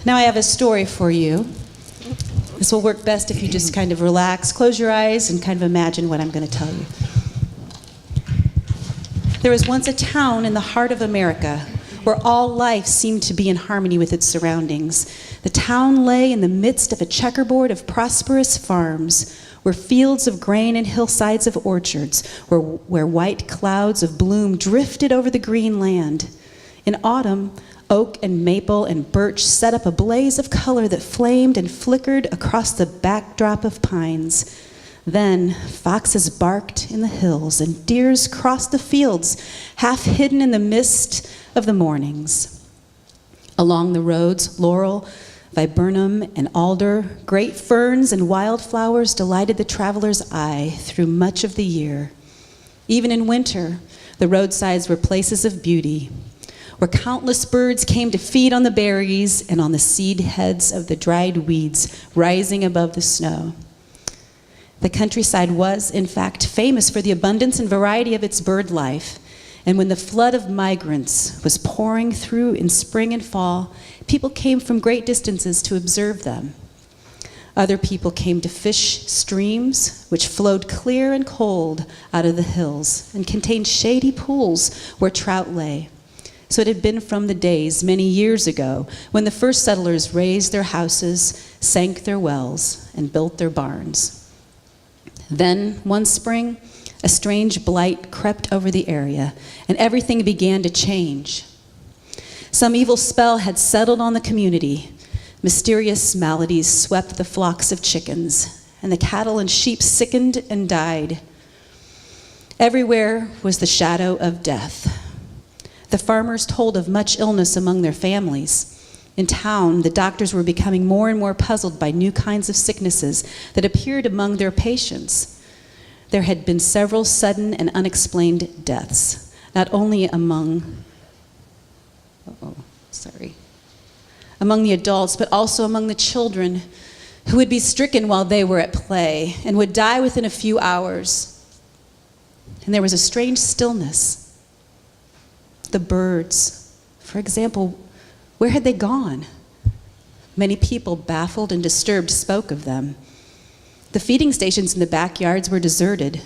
Now I have a story for you. This will work best if you just kind of relax, close your eyes, and kind of imagine what I'm going to tell you. There was once a town in the heart of America where all life seemed to be in harmony with its surroundings. The town lay in the midst of a checkerboard of prosperous farms, where fields of grain and hillsides of orchards, where white clouds of bloom drifted over the green land. In autumn, oak and maple and birch set up a blaze of color that flamed and flickered across the backdrop of pines. Then foxes barked in the hills and deers crossed the fields, half hidden in the mist of the mornings. Along the roads, laurel, viburnum, and alder, great ferns and wildflowers delighted the traveler's eye through much of the year. Even in winter, the roadsides were places of beauty, where countless birds came to feed on the berries and on the seed heads of the dried weeds rising above the snow. The countryside was, in fact, famous for the abundance and variety of its bird life. And when the flood of migrants was pouring through in spring and fall, people came from great distances to observe them. Other people came to fish streams, which flowed clear and cold out of the hills and contained shady pools where trout lay. So it had been from the days many years ago when the first settlers raised their houses, sank their wells, and built their barns. Then, one spring, a strange blight crept over the area, and everything began to change. Some evil spell had settled on the community. Mysterious maladies swept the flocks of chickens, and the cattle and sheep sickened and died. Everywhere was the shadow of death. The farmers told of much illness among their families. In town, the doctors were becoming more and more puzzled by new kinds of sicknesses that appeared among their patients. There had been several sudden and unexplained deaths, not only among the adults, but also among the children who would be stricken while they were at play and would die within a few hours. And there was a strange stillness. The birds, for example, where had they gone? Many people, baffled and disturbed, spoke of them. The feeding stations in the backyards were deserted.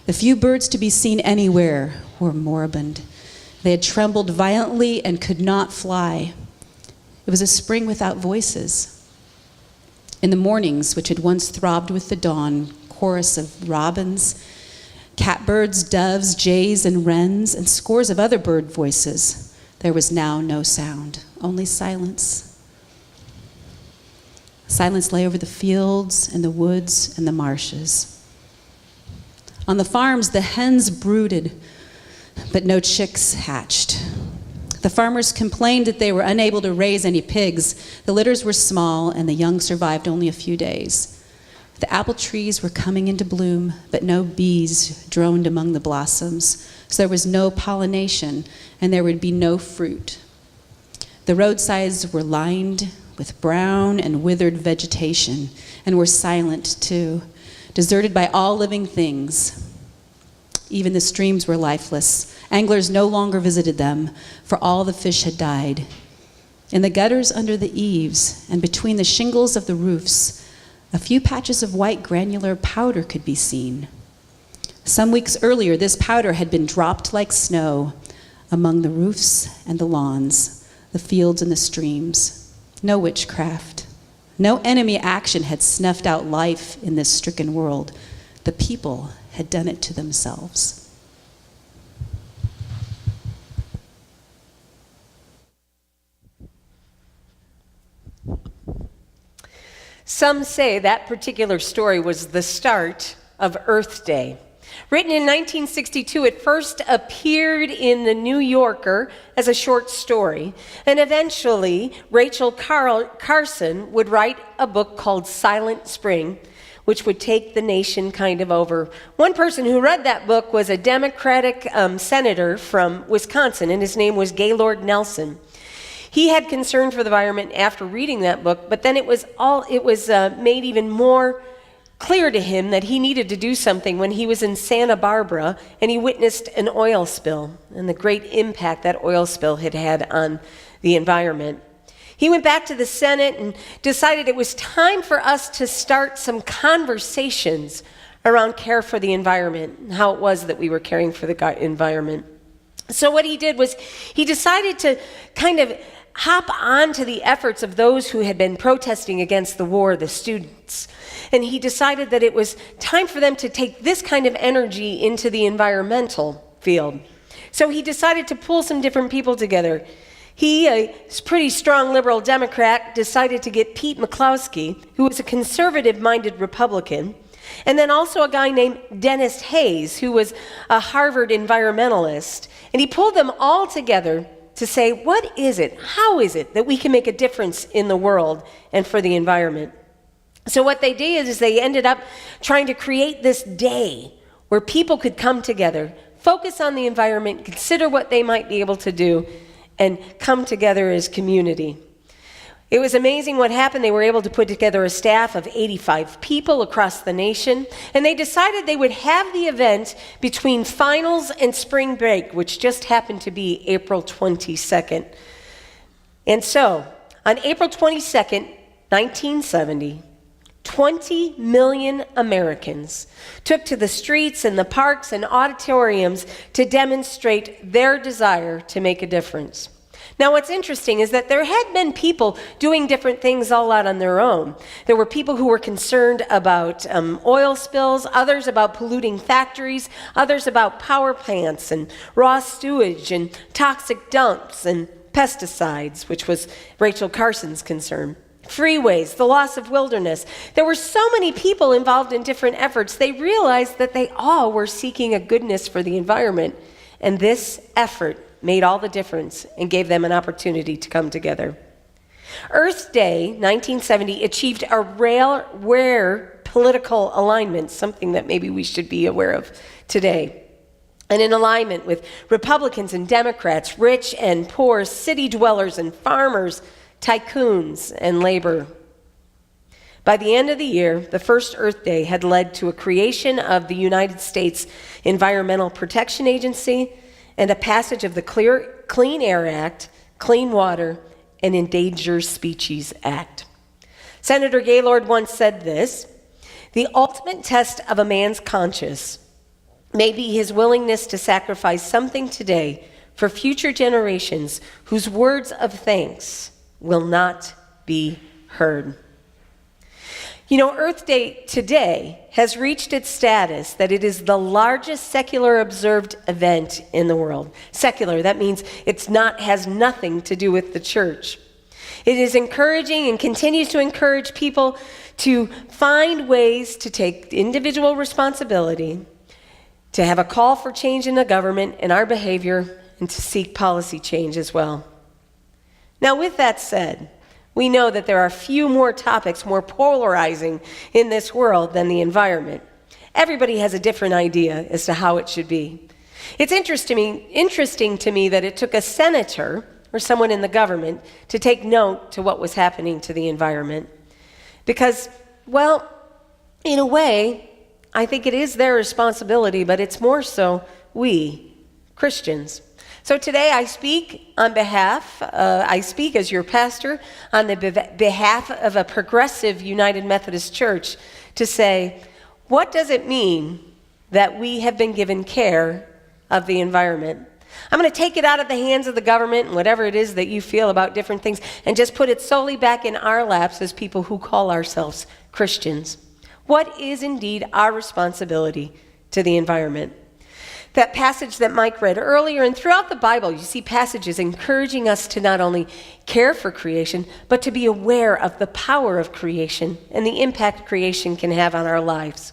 The few birds to be seen anywhere were moribund. They had trembled violently and could not fly. It was a spring without voices. In the mornings, which had once throbbed with the dawn, chorus of robins, catbirds, doves, jays, and wrens, and scores of other bird voices, there was now no sound, only silence. Silence lay over the fields and the woods and the marshes. On the farms, the hens brooded, but no chicks hatched. The farmers complained that they were unable to raise any pigs. The litters were small, and the young survived only a few days. The apple trees were coming into bloom, but no bees droned among the blossoms, so there was no pollination, and there would be no fruit. The roadsides were lined with brown and withered vegetation, and were silent too, deserted by all living things. Even the streams were lifeless. Anglers no longer visited them, for all the fish had died. In the gutters under the eaves and between the shingles of the roofs, a few patches of white granular powder could be seen. Some weeks earlier, this powder had been dropped like snow among the roofs and the lawns, the fields and the streams. No witchcraft. No enemy action had snuffed out life in this stricken world. The people had done it to themselves. Some say that particular story was the start of Earth Day. Written in 1962, it first appeared in the New Yorker as a short story, and eventually Rachel Carson would write a book called Silent Spring, which would take the nation kind of over. One person who read that book was a Democratic senator from Wisconsin, and his name was Gaylord Nelson. He had concern for the environment after reading that book, but then it was made even more clear to him that he needed to do something when he was in Santa Barbara and he witnessed an oil spill and the great impact that oil spill had had on the environment. He went back to the Senate and decided it was time for us to start some conversations around care for the environment and how it was that we were caring for the environment. So what he did was he decided to kind of hop on to the efforts of those who had been protesting against the war, the students. And he decided that it was time for them to take this kind of energy into the environmental field. So he decided to pull some different people together. He, a pretty strong liberal Democrat, decided to get Pete McCloskey, who was a conservative-minded Republican, and then also a guy named Dennis Hayes, who was a Harvard environmentalist. And he pulled them all together to say, what is it, how is it that we can make a difference in the world and for the environment? So what they did is they ended up trying to create this day where people could come together, focus on the environment, consider what they might be able to do, and come together as community. It was amazing what happened. They were able to put together a staff of 85 people across the nation, and they decided they would have the event between finals and spring break, which just happened to be April 22nd. And so, on April 22nd, 1970, 20 million Americans took to the streets and the parks and auditoriums to demonstrate their desire to make a difference. Now, what's interesting is that there had been people doing different things all out on their own. There were people who were concerned about oil spills, others about polluting factories, others about power plants and raw sewage and toxic dumps and pesticides, which was Rachel Carson's concern. Freeways, the loss of wilderness. There were so many people involved in different efforts. They realized that they all were seeking a goodness for the environment, and this effort made all the difference and gave them an opportunity to come together. Earth Day 1970 achieved a rare political alignment, something that maybe we should be aware of today. And in alignment with Republicans and Democrats, rich and poor, city dwellers and farmers, tycoons and labor. By the end of the year, the first Earth Day had led to a creation of the United States Environmental Protection Agency and a passage of the Clean Air Act, Clean Water, and Endangered Species Act. Senator Gaylord once said this: "The ultimate test of a man's conscience may be his willingness to sacrifice something today for future generations whose words of thanks will not be heard." You know, Earth Day today has reached its status that it is the largest secular observed event in the world. Secular, that means has nothing to do with the church. It is encouraging and continues to encourage people to find ways to take individual responsibility, to have a call for change in the government and our behavior, and to seek policy change as well. Now, with that said, we know that there are few more topics more polarizing in this world than the environment. Everybody has a different idea as to how it should be. It's interesting to me that it took a senator or someone in the government to take note to what was happening to the environment. Because, well, in a way, I think it is their responsibility, but it's more so we, Christians. So today I speak as your pastor on the behalf of a progressive United Methodist Church to say, what does it mean that we have been given care of the environment? I'm going to take it out of the hands of the government and whatever it is that you feel about different things and just put it solely back in our laps as people who call ourselves Christians. What is indeed our responsibility to the environment? That passage that Mike read earlier, and throughout the Bible, you see passages encouraging us to not only care for creation, but to be aware of the power of creation and the impact creation can have on our lives.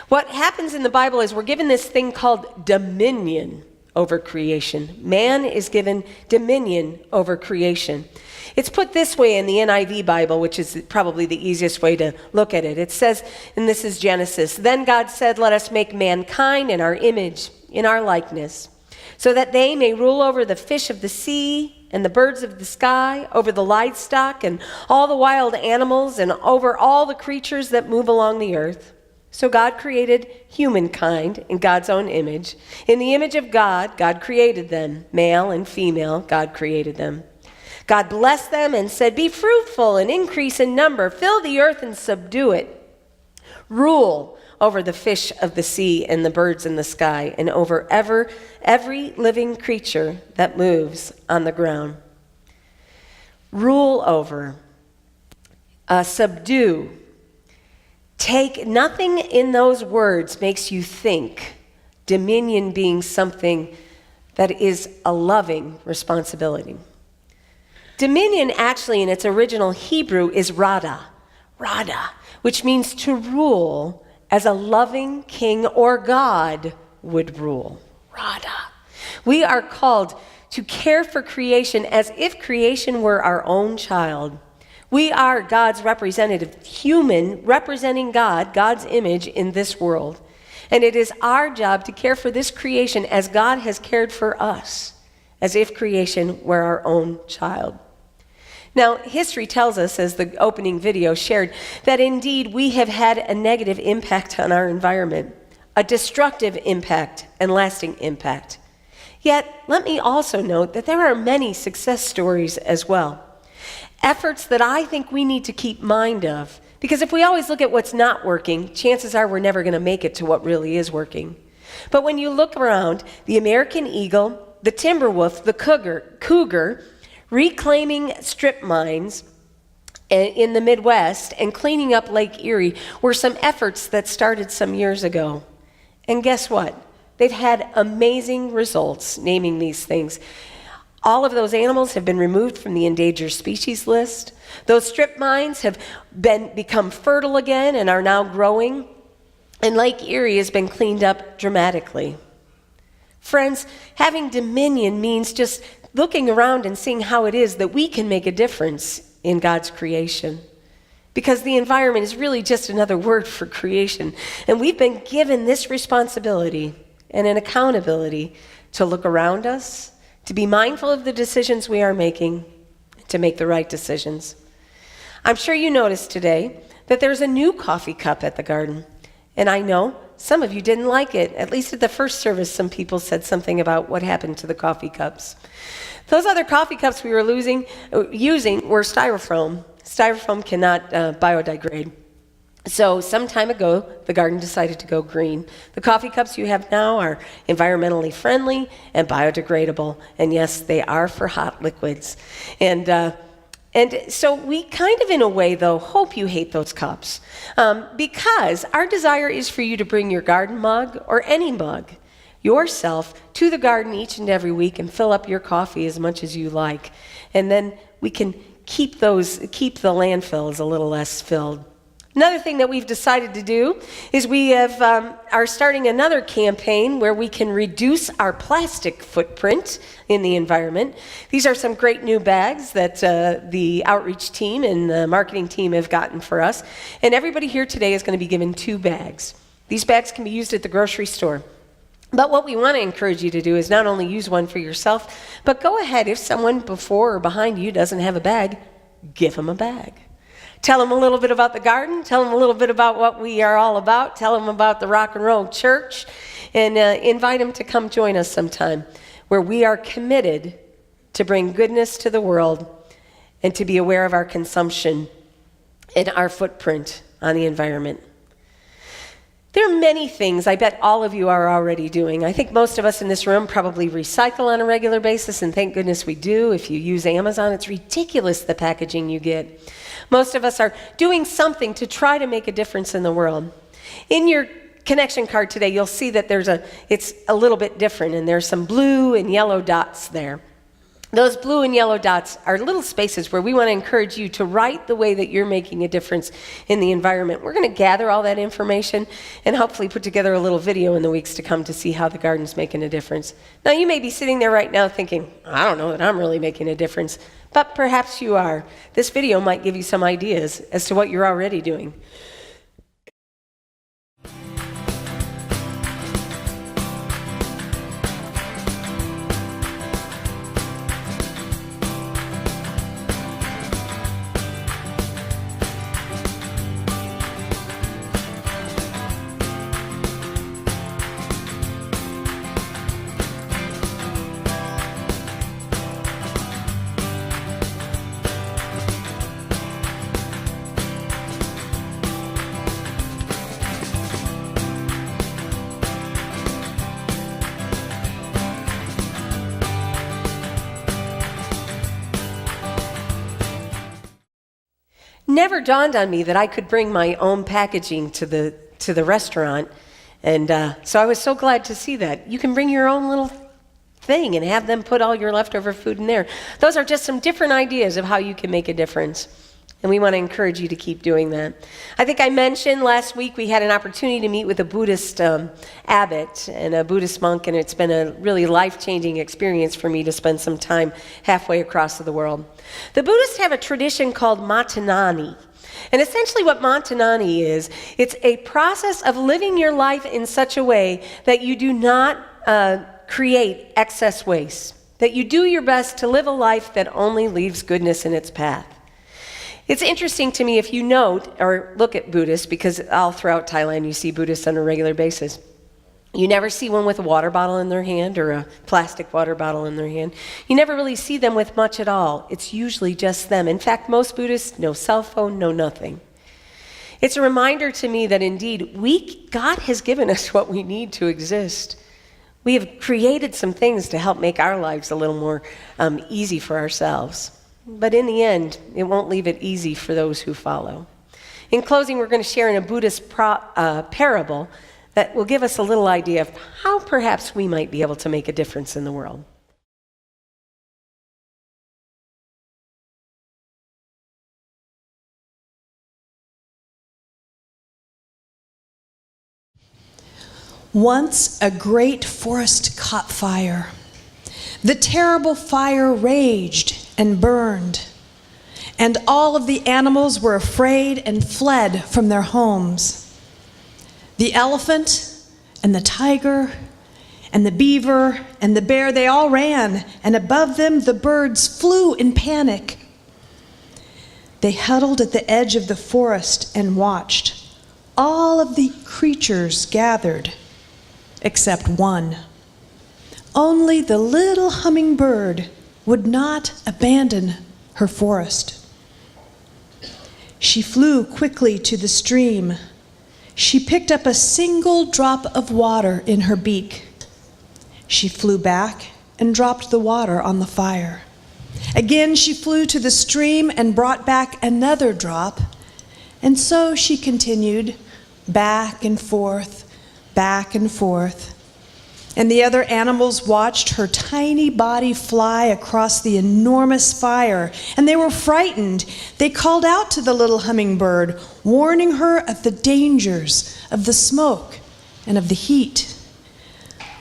What happens in the Bible is we're given this thing called dominion over creation. Man is given dominion over creation. It's put this way in the NIV Bible, which is probably the easiest way to look at it. It says, and this is Genesis, "Then God said, let us make mankind in our image, in our likeness, so that they may rule over the fish of the sea and the birds of the sky, over the livestock and all the wild animals, and over all the creatures that move along the earth." So God created humankind in God's own image. In the image of God, God created them. Male and female, God created them. God blessed them and said, "Be fruitful and increase in number, fill the earth and subdue it. Rule over the fish of the sea and the birds in the sky, and over every living creature that moves on the ground." Rule over, subdue. Take nothing in those words makes you think dominion being something that is a loving responsibility. Dominion actually in its original Hebrew is rada, which means to rule as a loving king or God would rule. Rada. We are called to care for creation as if creation were our own child. We are God's representative, human representing God, God's image in this world. And it is our job to care for this creation as God has cared for us, as if creation were our own child. Now, history tells us, as the opening video shared, that indeed we have had a negative impact on our environment, a destructive impact and lasting impact. Yet, let me also note that there are many success stories as well. Efforts that I think we need to keep mind of, because if we always look at what's not working, chances are we're never going to make it to what really is working. But when you look around, the American eagle, the timber wolf, the cougar, reclaiming strip mines in the Midwest and cleaning up Lake Erie were some efforts that started some years ago. And guess what? They've had amazing results naming these things. All of those animals have been removed from the endangered species list. Those strip mines have become fertile again and are now growing. And Lake Erie has been cleaned up dramatically. Friends, having dominion means just looking around and seeing how it is that we can make a difference in God's creation. Because the environment is really just another word for creation. And we've been given this responsibility and an accountability to look around us, to be mindful of the decisions we are making, to make the right decisions. I'm sure you noticed today that there's a new coffee cup at the garden. And I know some of you didn't like it. At least at the first service, some people said something about what happened to the coffee cups. Those other coffee cups we were using were styrofoam. Styrofoam cannot biodegrade. So some time ago, the garden decided to go green. The coffee cups you have now are environmentally friendly and biodegradable. And yes, they are for hot liquids. And so we kind of, in a way, though, hope you hate those cups. Because our desire is for you to bring your garden mug or any mug yourself to the garden each and every week and fill up your coffee as much as you like. And then we can keep the landfills a little less filled. Another thing that we've decided to do is we are starting another campaign where we can reduce our plastic footprint in the environment. These are some great new bags that the outreach team and the marketing team have gotten for us. And everybody here today is going to be given 2 bags. These bags can be used at the grocery store. But what we want to encourage you to do is not only use one for yourself, but go ahead. If someone before or behind you doesn't have a bag, give them a bag. Tell them a little bit about the garden. Tell them a little bit about what we are all about. Tell them about the Rock and Roll Church. And invite them to come join us sometime, where we are committed to bring goodness to the world and to be aware of our consumption and our footprint on the environment. There are many things I bet all of you are already doing. I think most of us in this room probably recycle on a regular basis, and thank goodness we do. If you use Amazon, it's ridiculous the packaging you get. Most of us are doing something to try to make a difference in the world. In your connection card today, you'll see that it's a little bit different, and there's some blue and yellow dots there. Those blue and yellow dots are little spaces where we want to encourage you to write the way that you're making a difference in the environment. We're going to gather all that information and hopefully put together a little video in the weeks to come to see how the garden's making a difference. Now, you may be sitting there right now thinking, I don't know that I'm really making a difference, but perhaps you are. This video might give you some ideas as to what you're already doing. never dawned on me that I could bring my own packaging to the restaurant. And so I was so glad to see that. You can bring your own little thing and have them put all your leftover food in there. Those are just some different ideas of how you can make a difference. And we want to encourage you to keep doing that. I think I mentioned last week we had an opportunity to meet with a Buddhist abbot and a Buddhist monk, and it's been a really life-changing experience for me to spend some time halfway across the world. The Buddhists have a tradition called Matanani. And essentially what Matanani is, it's a process of living your life in such a way that you do not create excess waste, that you do your best to live a life that only leaves goodness in its path. It's interesting to me if you note or look at Buddhists, because all throughout Thailand you see Buddhists on a regular basis. You never see one with a water bottle in their hand or a plastic water bottle in their hand. You never really see them with much at all. It's usually just them. In fact, most Buddhists, no cell phone, no nothing. It's a reminder to me that indeed, God has given us what we need to exist. We have created some things to help make our lives a little more easy for ourselves. But in the end, it won't leave it easy for those who follow. In closing, we're going to share in a Buddhist parable that will give us a little idea of how perhaps we might be able to make a difference in the world. Once a great forest caught fire. The terrible fire raged and burned, and all of the animals were afraid and fled from their homes. The elephant and the tiger and the beaver and the bear, they all ran, and above them the birds flew in panic. They huddled at the edge of the forest and watched. All of the creatures gathered, except one. Only the little hummingbird would not abandon her forest. She flew quickly to the stream. She picked up a single drop of water in her beak. She flew back and dropped the water on the fire. Again, she flew to the stream and brought back another drop. And so she continued back and forth, back and forth. And the other animals watched her tiny body fly across the enormous fire, and they were frightened. They called out to the little hummingbird, warning her of the dangers of the smoke and of the heat.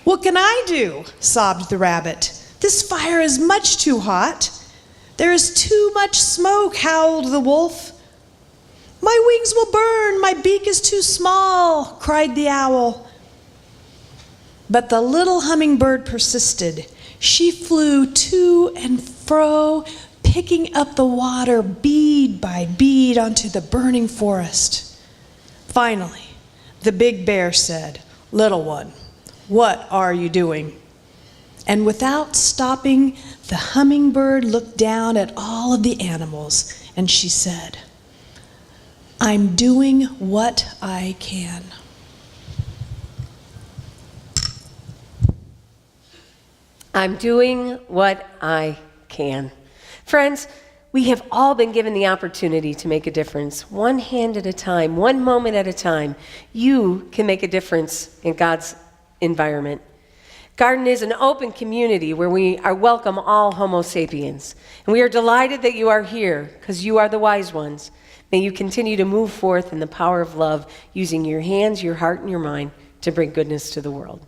"What can I do?" sobbed the rabbit. "This fire is much too hot." "There is too much smoke," howled the wolf. "My wings will burn, my beak is too small," cried the owl. But the little hummingbird persisted. She flew to and fro, picking up the water bead by bead onto the burning forest. Finally, the big bear said, "Little one, what are you doing?" And without stopping, the hummingbird looked down at all of the animals, and she said, "I'm doing what I can." I'm doing what I can. Friends, we have all been given the opportunity to make a difference. One hand at a time, one moment at a time, you can make a difference in God's environment. Garden is an open community where we are welcome all Homo sapiens. And we are delighted that you are here because you are the wise ones. May you continue to move forth in the power of love, using your hands, your heart, and your mind to bring goodness to the world.